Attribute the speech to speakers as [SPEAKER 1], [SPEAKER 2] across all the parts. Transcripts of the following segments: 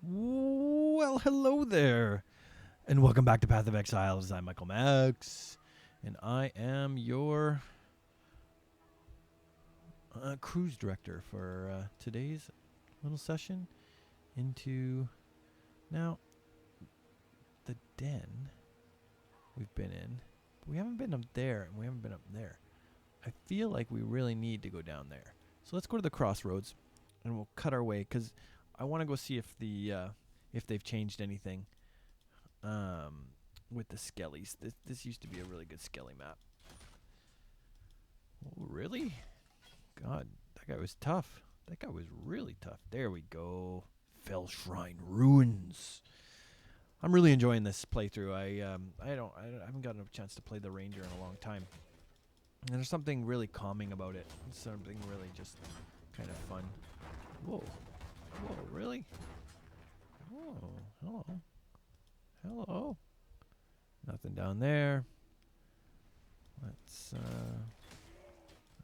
[SPEAKER 1] Well, hello there, and welcome back to Path of Exile. I'm Michael Max, and I am your cruise director for today's little session into now the den we've been in. But we haven't been up there, and we haven't been up there. I feel like we really need to go down there. So let's go to the crossroads, and we'll cut our way because I want to go see if they've changed anything. With the skellies. This used to be a really good skelly map. Oh, really? God, that guy was tough. That guy was really tough. There we go. Fell Shrine Ruins. I'm really enjoying this playthrough. I haven't gotten a chance to play the Ranger in a long time. And there's something really calming about it. Something really just kind of fun. Whoa. Whoa, really? Oh, hello. Hello. Nothing down there. Let's, I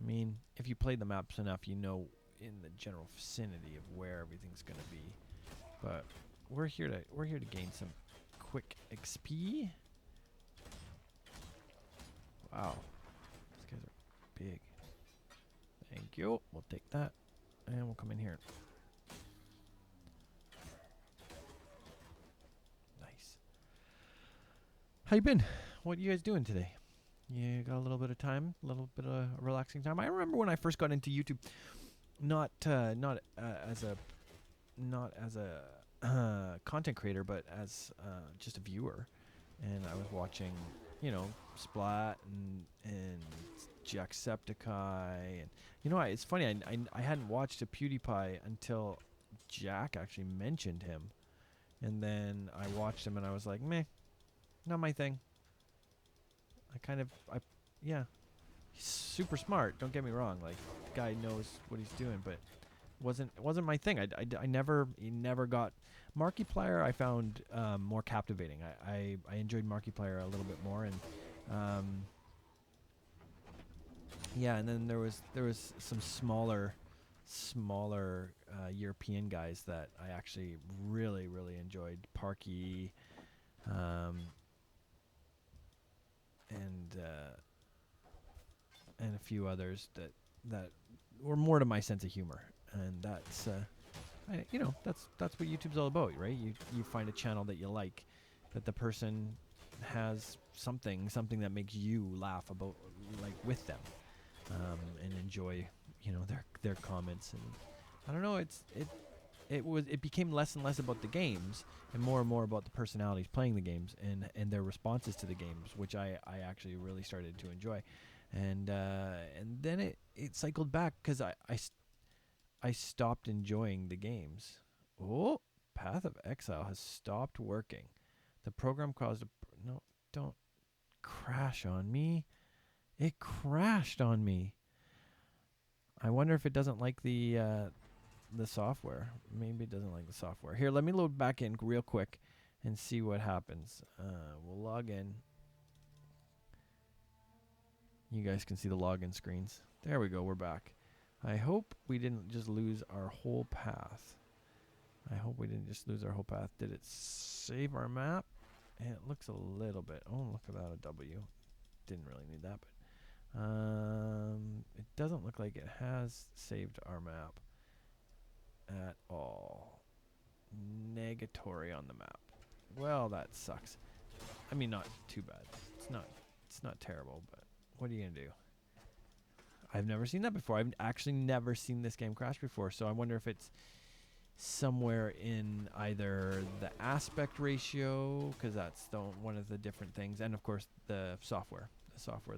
[SPEAKER 1] mean, if you play the maps enough, you know in the general vicinity of where everything's gonna be. But we're here to gain some quick XP. Wow, these guys are big. Thank you. We'll take that, and we'll come in here. Nice. How you been? What are you guys doing today? You got a little bit of time, a little bit of relaxing time. I remember when I first got into YouTube, not as a content creator, but as just a viewer, and I was watching, Splat and Jacksepticeye, and it's funny. I hadn't watched a PewDiePie until Jack actually mentioned him, and then I watched him and I was like, meh, not my thing. Yeah, he's super smart. Don't get me wrong. Like, the guy knows what he's doing, but wasn't my thing. He never got Markiplier. I found more captivating. I enjoyed Markiplier a little bit more, and yeah. And then there was some smaller European guys that I actually really enjoyed. Parky, and a few others that were more to my sense of humor, and that's that's what YouTube's all about, right? You find a channel that you like, that the person has something that makes you laugh about, like, with them, and enjoy their comments. And I don't know, it became less and less about the games and more about the personalities playing the games and their responses to the games, which I actually really started to enjoy. And then it cycled back because I stopped enjoying the games. Oh, Path of Exile has stopped working. The program caused no, don't crash on me. It crashed on me. I wonder if it doesn't like the software. Maybe it doesn't like the software. Here, let me load back in real quick and see what happens. We'll log in. You guys can see the login screens. There we go. We're back. I hope we didn't just lose our whole path. Did it save our map? And it looks a little bit. Oh, look at that, a W. Didn't really need that, but it doesn't look like it has saved our map at all. Negatory on the map. Well, that sucks. I mean, not too bad. It's not terrible, but what are you gonna do? I've never seen that before. I've actually never seen this game crash before, so I wonder if it's somewhere in either the aspect ratio, because that's one of the different things, and of course the software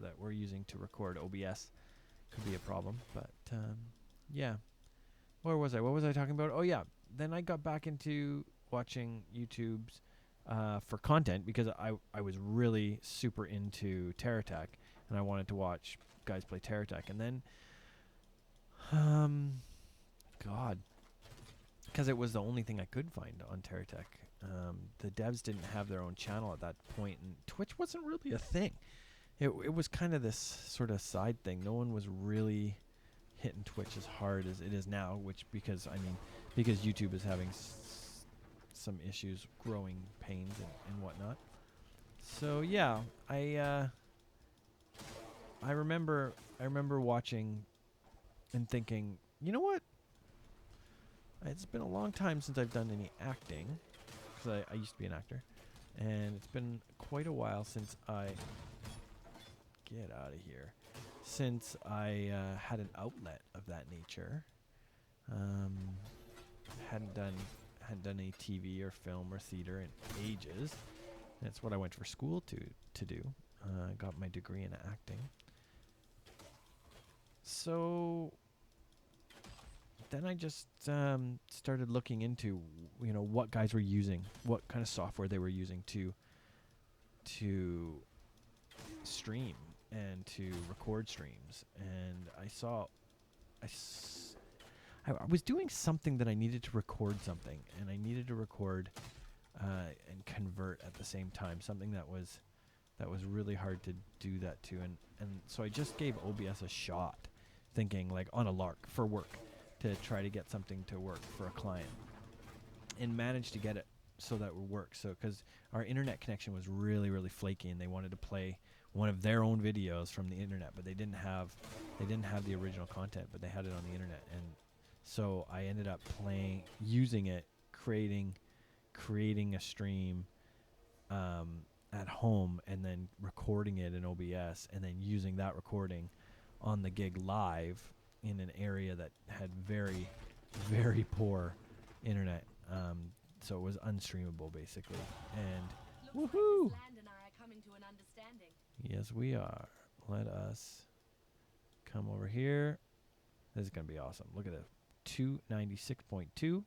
[SPEAKER 1] that we're using to record OBS could be a problem. But yeah, where was I? What was I talking about? Oh yeah, then I got back into watching YouTube's for content because I was really super into Terror Attack, and I wanted to watch guys play Terror Attack. And then God, because it was the only thing I could find on Terror Attack. The devs didn't have their own channel at that point, and Twitch wasn't really a thing. It was kind of this sort of side thing. No one was really hitting Twitch as hard as it is now, because YouTube is having some issues, growing pains and whatnot. So yeah, I remember watching and thinking, you know what? It's been a long time since I've done any acting, because I used to be an actor, and it's been quite a while since I get out of here. Since I had an outlet of that nature. Hadn't done any TV or film or theater in ages. That's what I went for school to do. Got my degree in acting. So then I just started looking into, you know, what guys were using, what kind of software they were using to stream and to record streams, and I saw I was doing something that I needed to record something, and I needed to record and convert at the same time, something that was really hard to do that to, and so I just gave OBS a shot, thinking like on a lark for work, to try to get something to work for a client, and managed to get it so that it would work. So because our internet connection was really flaky, and they wanted to play one of their own videos from the internet, but they didn't have the original content, but they had it on the internet. And so I ended up using it, creating a stream at home, and then recording it in OBS, and then using that recording on the gig live in an area that had very poor internet. So it was unstreamable basically. And
[SPEAKER 2] looks
[SPEAKER 1] woohoo!
[SPEAKER 2] like this land and I are coming to an understanding.
[SPEAKER 1] Yes, we are. Let us come over here. This is going to be awesome. Look at it. 296.2.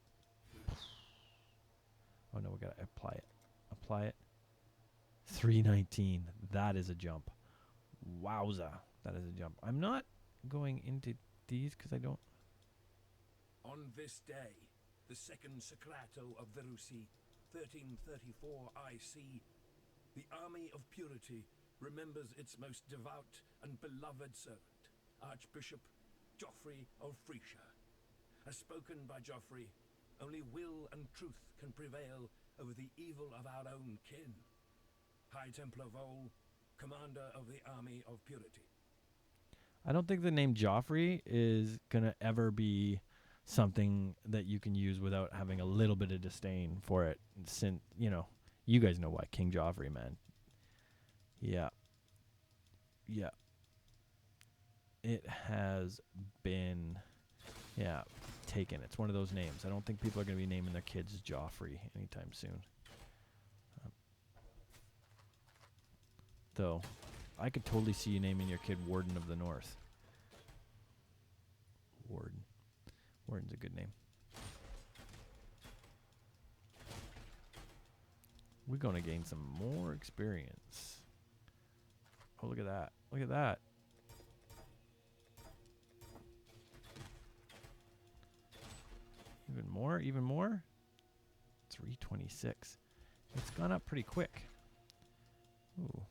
[SPEAKER 1] Oh no, we got to apply it. Apply it. 319. That is a jump. Wowza. That is a jump. I'm not going into these because I don't...
[SPEAKER 3] On this day, the second Socrato of Verusi, 1334 IC, the army of purity remembers its most devout and beloved servant, Archbishop Geoffrey of Frisia. As spoken by Geoffrey, only will and truth can prevail over the evil of our own kin. High Templar Vol, commander of the army of purity.
[SPEAKER 1] I don't think the name Joffrey is going to ever be something that you can use without having a little bit of disdain for it. Since, you know, you guys know why. King Joffrey, man. Yeah. Yeah. It has been, taken. It's one of those names. I don't think people are going to be naming their kids Joffrey anytime soon. Though, I could totally see you naming your kid Warden of the North. Warden. Warden's a good name. We're going to gain some more experience. Oh, look at that. Look at that. Even more? Even more? 326. It's gone up pretty quick. Ooh.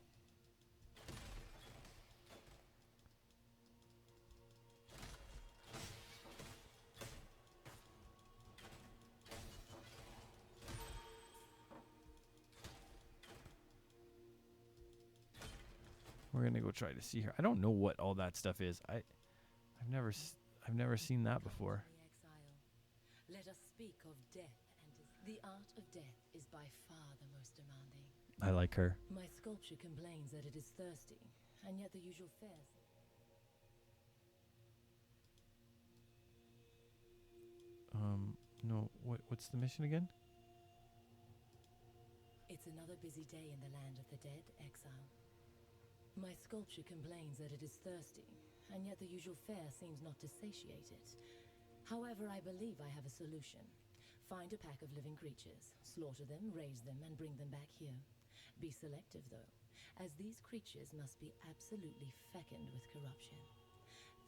[SPEAKER 1] We're gonna go try to see here. I don't know what all that stuff is. I've never seen that before.
[SPEAKER 4] The Exile. Let us speak of death, and the art of death is by far the most demanding.
[SPEAKER 1] I like her.
[SPEAKER 4] My sculpture complains that it is thirsty, and yet the usual fare.
[SPEAKER 1] No. What's the mission again?
[SPEAKER 4] It's another busy day in the land of the dead, Exile. My sculpture complains that it is thirsty, and yet the usual fare seems not to satiate it. However, I believe I have a solution. Find a pack of living creatures, slaughter them, raise them, and bring them back here. Be selective, though, as these creatures must be absolutely fecund with corruption.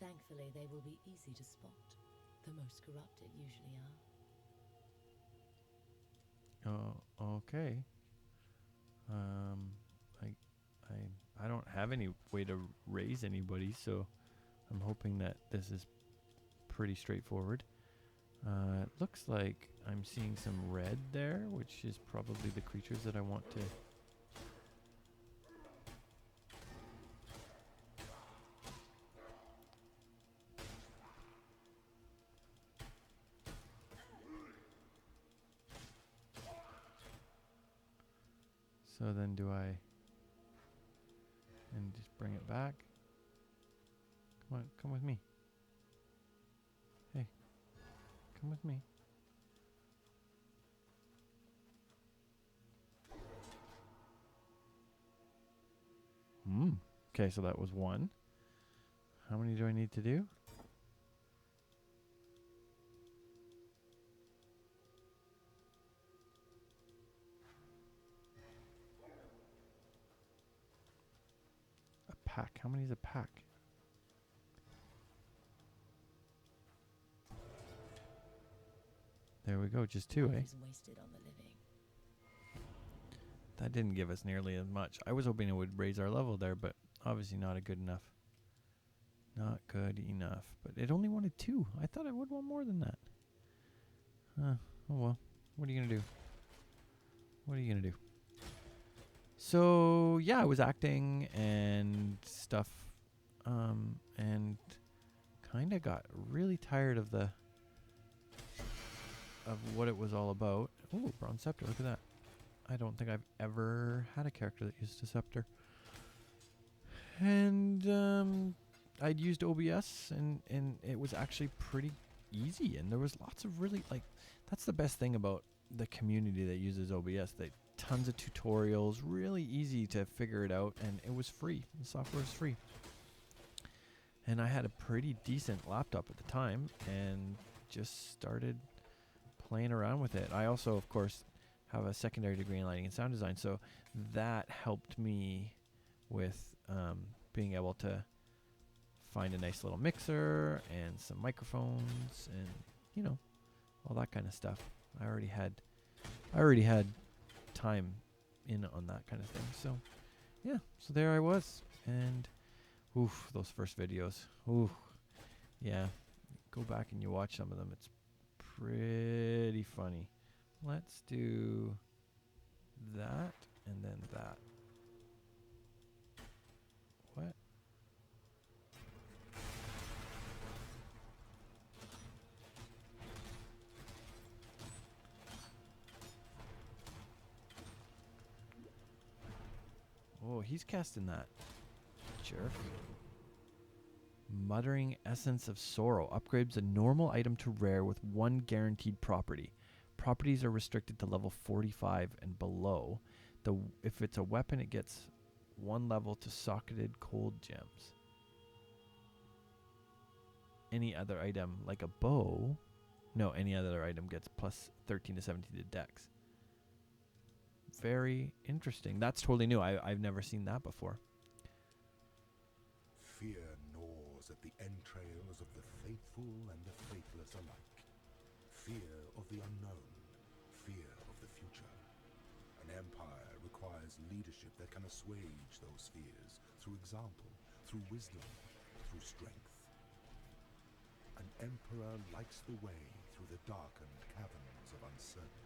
[SPEAKER 4] Thankfully, they will be easy to spot. The most corrupted usually are.
[SPEAKER 1] Oh, okay. I don't have any way to raise anybody, so I'm hoping that this is pretty straightforward. looks like I'm seeing some red there, which is probably the creatures that I want to. So then do I, and just bring it back? Come on, come with me. Hey, come with me. Okay, so that was one. How many do I need to do? A pack. How many is a pack? There we go, just two, eh?
[SPEAKER 4] Life is wasted on the living.
[SPEAKER 1] That didn't give us nearly as much. I was hoping it would raise our level there, but obviously not good enough. Not good enough. But it only wanted 2. I thought I would want more than that. Oh well. What are you going to do? What are you going to do? So, yeah, I was acting and stuff. And kind of got really tired of what it was all about. Ooh, bronze scepter. Look at that. I don't think I've ever had a character that used a scepter. And I'd used OBS, and it was actually pretty easy. And there was lots of really, like, that's the best thing about the community that uses OBS. They tons of tutorials, really easy to figure it out, and it was free. The software is free. And I had a pretty decent laptop at the time, and just started playing around with it. I also, of course, have a secondary degree in lighting and sound design, so that helped me with being able to find a nice little mixer and some microphones and, you know, all that kind of stuff. I already had time in on that kind of thing. So yeah, so there I was, and oof, those first videos. Ooh, yeah, go back and you watch some of them. It's pretty funny. Let's do that and then that. What? Oh, he's casting that. Jerk. Muttering Essence of Sorrow upgrades a normal item to rare with 1 guaranteed property. Properties are restricted to level 45 and below. If it's a weapon, it gets 1 level to socketed cold gems. Any other item, like a bow, any other item gets plus 13 to 17 to dex. Very interesting. That's totally new. I've never seen that before.
[SPEAKER 5] Fear gnaws at the entrails of the faithful and the faithless alike. Fear of the unknown. Fear of the future. An empire requires leadership that can assuage those fears through example, through wisdom, through strength. An emperor lights the way through the darkened caverns of uncertainty.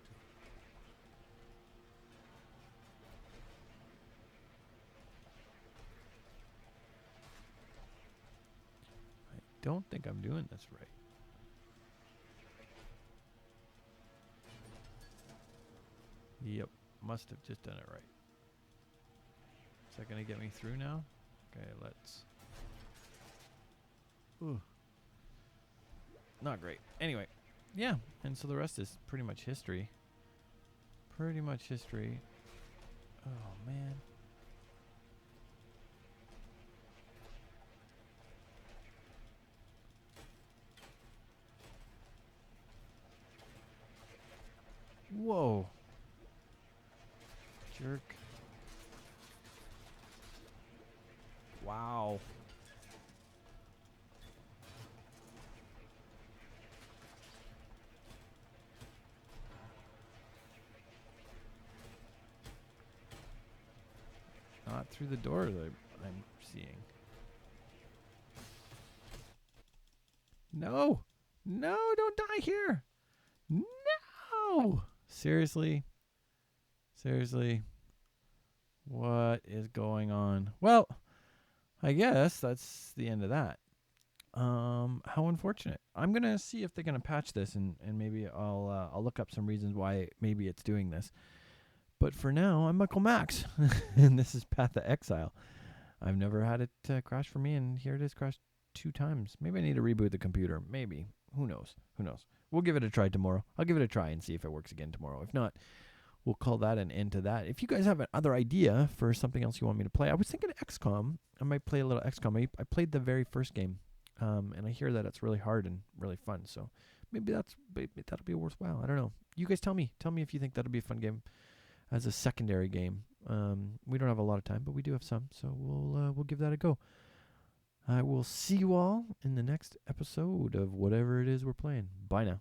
[SPEAKER 1] Don't think I'm doing this right. Yep, must have just done it right. Is that gonna get me through now? Okay, let's. Ooh. Not great. Anyway, yeah, and so the rest is pretty much history. Pretty much history. Oh, man. Whoa. Jerk. Wow. Not through the door that I'm seeing. No! No, don't die here! No. Seriously. What is going on? Well, I guess that's the end of that. How unfortunate. I'm gonna see if they're gonna patch this, and maybe I'll look up some reasons why maybe it's doing this. But for now, I'm Michael Max, and this is Path of Exile. I've never had it crash for me, and here it is crashed 2 times. Maybe I need to reboot the computer. Maybe. Who knows? We'll give it a try tomorrow. I'll give it a try and see if it works again tomorrow. If not, we'll call that an end to that. If you guys have another idea for something else you want me to play, I was thinking XCOM. I might play a little XCOM. I played the very first game, and I hear that it's really hard and really fun. So maybe that'll be worthwhile. I don't know. You guys tell me. Tell me if you think that'll be a fun game as a secondary game. We don't have a lot of time, but we do have some, so we'll give that a go. I will see you all in the next episode of whatever it is we're playing. Bye now.